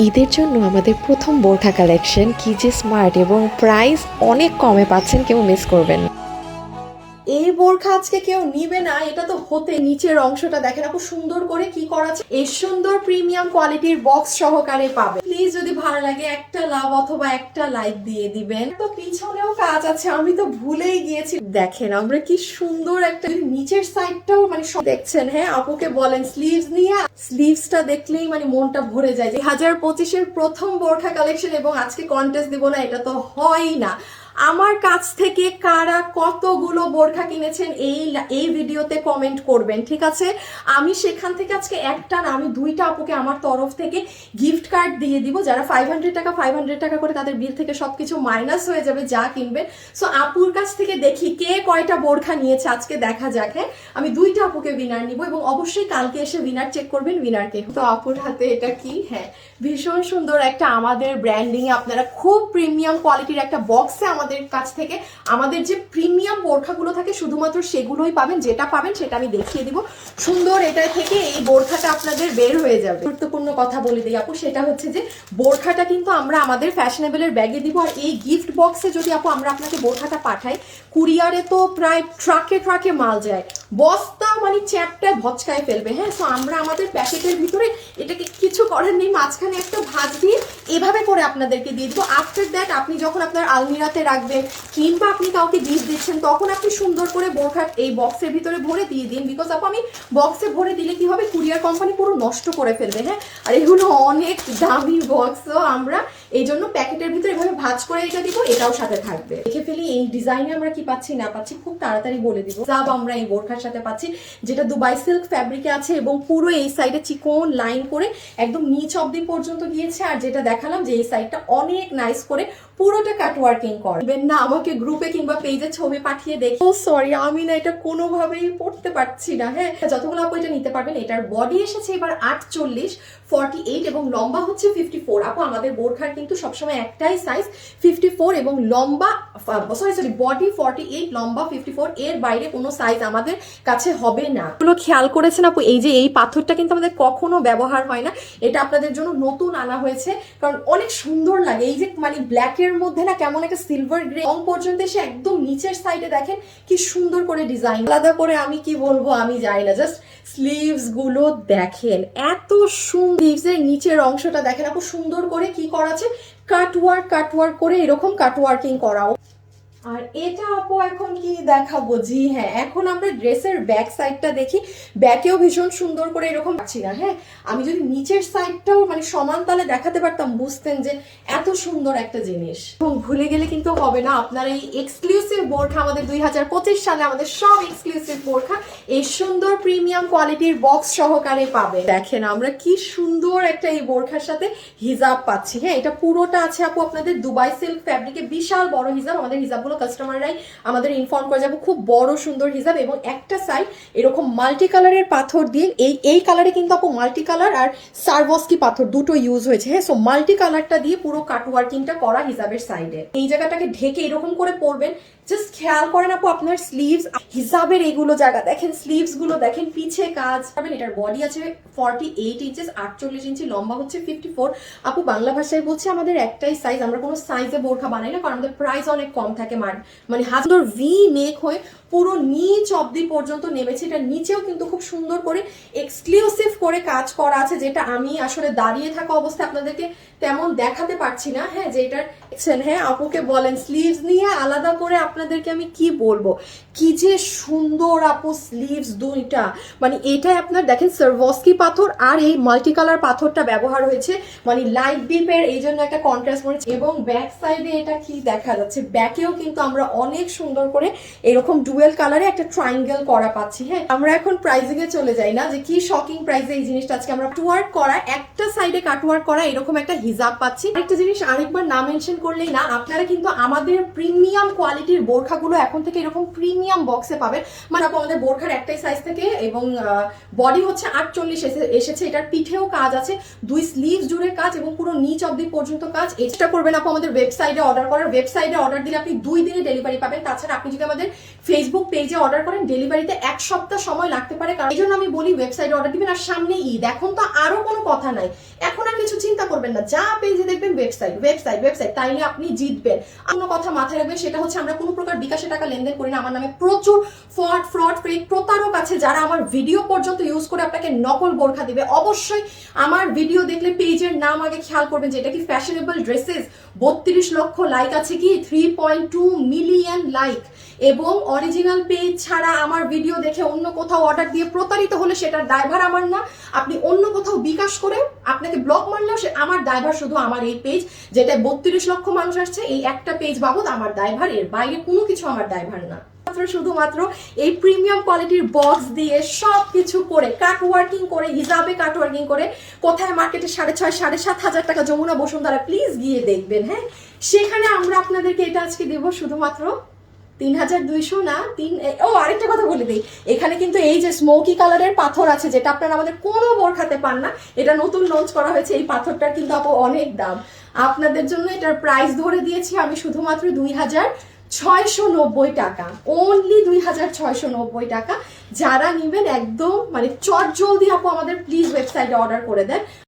ঈদের জন্য আমাদের প্রথম বোরখা কালেকশন কি যে স্মার্ট এবং প্রাইস অনেক কমে পাচ্ছেন, কেউ মিস করবেন না। এই বোরখা আজকে কেউ নিবে না, এটা তো হতে নিচের অংশটা দেখেন খুব সুন্দর করে কি করা আছে। এই সুন্দর প্রিমিয়াম কোয়ালিটির বক্স সহকারে পাবে। প্লিজ যদি ভালো লাগে একটা লাভ অথবা একটা লাইক দিয়ে দিবেন। তো পিছনেও কাজ আছে, আমি তো ভুলেই গিয়েছি। দেখেন আমরা কি সুন্দর একটা নিচের সাইডটাও মানে দেখছেন। হ্যাঁ, আপুকে বলেন স্লিভস নিয়ে, স্লিভসটা দেখলেই মানে মনটা ভরে যায়। 2025-এর প্রথম বোরখা কালেকশন এবং আজকে কন্টেস্ট দিব না, এটা তো হয়ই না। আমার কাছ থেকে কারা কতগুলো বোরখা কিনেছেন এই ভিডিওতে কমেন্ট করবেন, ঠিক আছে? আমি সেখান থেকে আজকে একটা না, আমি দুইটা আপুকে আমার তরফ থেকে গিফট কার্ড দিয়ে দিব। যারা 500 টাকা করে তাদের বিল থেকে সবকিছু মাইনাস হয়ে যাবে যা কিনবেন। সো আপুর কাছ থেকে দেখি কে কয়টা বোরখা নিয়েছে, আজকে দেখা যাক। হ্যাঁ, আমি দুইটা আপুকে উইনার নিব এবং অবশ্যই কালকে এসে উইনার চেক করবেন উইনারকে। তো আপুর হাতে এটা কি? হ্যাঁ, ভীষণ সুন্দর একটা আমাদের ব্র্যান্ডিং এ আপনারা খুব প্রিমিয়াম কোয়ালিটির একটা বক্সে আমাদের কাছ থেকে আমাদের যে প্রিমিয়াম বোরখাগুলো থাকে শুধুমাত্র সেগুলোই পাবেন। যেটা পাবেন সেটা আমি দেখিয়ে দিব। সুন্দর এটা থেকে এই বোরখাটা আপনাদের বের হয়ে যাবে। গুরুত্বপূর্ণ কথা বলে দিই আপু, সেটা হচ্ছে যে বোরখাটা কিন্তু আমরা আমাদের ফ্যাশনেবলের ব্যাগে দিব। আর এই গিফট বক্সে যদি আপু আমরা আপনাকে বোরখাটা পাঠাই, কুরিয়ারে তো প্রায় ট্রাকে মাল যায়, বস্তা মানে চ্যাপটায় ভচকায় ফেলবে। হ্যাঁ, সো আমরা আমাদের প্যাকেটের ভিতরে এটাকে কিছু করার নেই, মাঝখানে একটা ভাঁজ দিয়ে এভাবে করে আপনাদেরকে দিয়ে দিব। আফটার দ্যাট আপনি যখন আপনার আলমিরাতে রাখবেন কিংবা আপনি কাউকে গিফট দিচ্ছেন, তখন আপনি সুন্দর করে বোরখা এই বক্সের ভিতরে ভরে দিয়ে দিন। বিকজ আপু আমি বক্সে ভরে দিলে কি হবে, কুরিয়ার কোম্পানি পুরো নষ্ট করে ফেলবে। হ্যাঁ, আর এগুলো অনেক দামি বক্সও আমরা এই জন্য প্যাকেটের ভিতরে এভাবে ভাঁজ করে এটা দিব, এটাও সাথে থাকবে। দেখে ফেলি এই ডিজাইনে আমরা কি পাচ্ছি না পাচ্ছি, খুব তাড়াতাড়ি বলে দিব। সব আমরা এই বোরখার সাথে পাচ্ছি, যেটা দুবাই সিল্ক ফ্যাব্রিকে আছে এবং পুরো এই সাইডে চিকন লাইন করে একদম নিচ অব্দি পর্যন্ত গিয়েছে। আর যেটা দেখালাম যে এই সাইডটা অনেক নাইস করে পুরোটা কাট ওয়ার্কিং করবেন না। আমাকে গ্রুপে কিংবা পেজে ছবি পাঠিয়ে দেখি, ও সরি আমি না এটা কোনোভাবেই পড়তে পারছি না। হ্যাঁ, যতগুলো আপু এটা নিতে পারবেন। এটার বডি এসেছে এবার 48, 48 এবং লম্বা হচ্ছে 54। আপু আমাদের বোরখার কিন্তু সবসময় একটাই সাইজ 54 এবং লম্বা সরি বডি 48, লম্বা 54, এর বাইরে কোনো সাইজ আমাদের কাছে হবে না। এগুলো খেয়াল করেছেন আপু, এই যে এই পাথরটা কিন্তু আমাদের কখনো ব্যবহার হয় না, এটা আপনাদের জন্য নতুন আনা হয়েছে কারণ অনেক সুন্দর লাগে। এই যে মানে ব্ল্যাকের মধ্যে না কেমন একটা সিলভার গ্রে রং পর্যন্ত এসে একদম নিচের সাইডে দেখেন কি সুন্দর করে ডিজাইন। আলাদা করে আমি কি বলবো আমি জানি না, জাস্ট স্লিভস গুলো দেখেন এত সুন্দর। স্লিভস এর নিচের অংশটা দেখেন আপু সুন্দর করে কি করা আছে, কাটওয়ার্ক করে এরকম কাটওয়ার্কিং করাও। আর এটা আপু এখন কি দেখাবো, জি হ্যাঁ, এখন আমরা ড্রেসের ব্যাক সাইডটা দেখি। ব্যাকেও ভীষণ সুন্দর করে এরকম পাচ্ছি না। হ্যাঁ, আমি যদি নিচের সাইডটাও মানে সমান তালে দেখাতে পারতাম, বুঝতেন যে এত সুন্দর একটা জিনিস। এবং ভুলে গেলে কিন্তু হবে না, আপনারা এই এক্সক্লুসিভ বোরখা আমাদের 2025 সালে আমাদের সব এক্সক্লুসিভ বোরখা এই সুন্দর প্রিমিয়াম কোয়ালিটির বক্স সহকারে পাবে। দেখেন আমরা কি সুন্দর একটা এই বোরখার সাথে হিজাব পাচ্ছি। হ্যাঁ, এটা পুরোটা আছে আপু আপনাদের দুবাই সিল্ক ফ্যাব্রিকে, বিশাল বড় হিজাব। আমাদের হিজাবগুলো কাস্টমাররাই আমাদের ইনফর্ম করে যাবো, খুব বড় সুন্দর হিজাব এবং একটা সাইড এরকম মাল্টি কালারের পাথর দিয়ে এই কালারে কিন্তু আপু মাল্টি কালার আর সারভস্কি পাথর দুটো ইউজ হয়েছে। হ্যাঁ, সো মাল্টি কালারটা দিয়ে পুরো কাটওয়ার্কিংটা করা হিজাবের সাইডে। এই জায়গাটাকে ঢেকে এরকম করে পরবেন। জাস্ট খেয়াল করেন আপু আপনার স্লিভস হিসাবের এগুলো জায়গা দেখেন, স্লিভস গুলো দেখেন, পিছে কাজ পাবেন। এটার বডি আছে 48 ইঞ্চেস, 48 ইঞ্চি, লম্বা হচ্ছে 54। আপু বাংলা ভাষায় বলছে আমাদের একটাই সাইজ, আমরা কোনো সাইজে বোরখা বানাই না কারণ আমাদের প্রাইস অনেক কম থাকে। মানে হাজার ভি নেক হয়ে পুরো নিচ অব্দি পর্যন্ত নেমেছে। এটা নিচেও কিন্তু খুব সুন্দর করে এক্সক্লুসিভ করে কাজ করা আছে, যেটা আমি আসলে দাঁড়িয়ে থাকা অবস্থায় আপনাদেরকে তেমন দেখাতে পারছি না। হ্যাঁ, যে এটার হ্যাঁ আপুকে বলেন স্লিভস নিয়ে আলাদা করে আপনাদেরকে আমি কি বলবো, কি যে সুন্দর আপু স্লিভস দুইটা। মানে এটাই আপনার দেখেন সারভস্কি পাথর আর এই মাল্টি কালার পাথরটা ব্যবহার হয়েছে, মানে লাইট ডিপের এই জন্য একটা কন্ট্রাস্ট মনে। এবং ব্যাক সাইডে এটা কি দেখা যাচ্ছে, ব্যাকেও কিন্তু আমরা অনেক সুন্দর করে এরকম ডুয়েল কালারে একটা ট্রায়াঙ্গেল করা পাচ্ছি। হ্যাঁ, আমরা এখন প্রাইজিং এ চলে যাই না, যে কি শকিং প্রাইসে এই জিনিসটা আজকে আমরা কাটওয়ার্ক করা, একটা সাইডে কাটওয়ার্ক করা এরকম একটা হিজাব পাচ্ছি। একটা জিনিস আরেকবার না মেনশন করলেই না, আপনারা কিন্তু আমাদের প্রিমিয়াম কোয়ালিটির বোরখাগুলো এখন থেকে এরকম প্রিমিয়াম বক্সে পাবেন। মানে আমাদের বোরখার একটাই সাইজ থেকে এবং বডি হচ্ছে 48 এসেছে। এটার পিঠেও কাজ আছে, দুই স্লিভ জুড়ে কাজ এবং পুরো নিচ অব্দি পর্যন্ত কাজ। এটা করবেন আপু আমাদের ওয়েবসাইটে অর্ডার করার। ওয়েবসাইটে অর্ডার দিলে আপনি 2 দিনে ডেলিভারি পাবেন। তাছাড়া আপনি যদি আমাদের ফেসবুক পেজে অর্ডার করেন, ডেলিভারিতে 1 সপ্তাহ সময় লাগতে পারে। কারণ এই জন্য আমি বলি ওয়েবসাইটে অর্ডার দিবেন। আর সামনে ঈদ, এখন তো আরো কোনো কথা নাই, এখন আর কিছু চিন্তা করবেন না, যা পেজে দেখবেন ওয়েবসাইট ওয়েবসাইট ওয়েবসাইট, তাইলে আপনি জিতবেন। কোনো কথা মাথায় রাখবেন, সেটা হচ্ছে আমরা কোনো প্রকার বিকাশে টাকা লেনদেন করি না। আমার নামে প্রচুর ফ্রড ফেক প্রতারক আছে যারা আমার ভিডিও পর্যন্ত ইউজ করে আপনাকে নকল বোরখা দিবে। অবশ্যই আমার ভিডিও দেখলে পেজের নাম আগে খেয়াল করবেন যে এটা কি ফ্যাশনেবল ড্রেসেস। 32 লক্ষ লাইক আছে, কি 3.2 মিলিয়ন লাইক, এবং অরিজিনাল পেজ ছাড়া আমার ভিডিও দেখে অন্য কোথাও অর্ডার দিয়ে প্রতারিত হলে সেটার দায়ভার আমার না। আপনি অন্য কোথাও বিকাশ করে আপনাকে ব্লক মারলেও সে আমার দায়ভার শুধু আমার এই পেজ, যেটা 32 লক্ষ মানুষ আসছে, এই একটা পেজ বাবদ আমার দায়ভার, এর বাইরে কোনো কিছু আমার দায়ভার না। শুধুমাত্র এই প্রিমিয়াম কোয়ালিটির বক্স দিয়ে সবকিছু করে কাট ওয়ার্কিং করে, হিজাবে কাট ওয়ার্কিং করে, কোথায় মার্কেটে 6,500 7,500 টাকা যমুনা বসুন্ধরা, প্লিজ গিয়ে দেখবেন। হ্যাঁ, সেখানে আমরা আপনাদেরকে এটা আজকে দেবো শুধুমাত্র 3,200 না, আরেকটা কথা বলে দিই, এখানে কিন্তু এই যে স্মোকি কালারের পাথর আছে, যেটা আপনারা আমাদের কোনো বোরখাতে পান না, এটা নতুন লঞ্চ করা হয়েছে। এই পাথরটার কিন্তু আপু অনেক দাম, আপনাদের জন্য এটার প্রাইস ধরে দিয়েছি আমি শুধুমাত্র 2,690 টাকা, অনলি 2,690 টাকা। যারা নিবেন একদম মানে চট জলদি আপু আমাদের প্লিজ ওয়েবসাইটে অর্ডার করে দেন।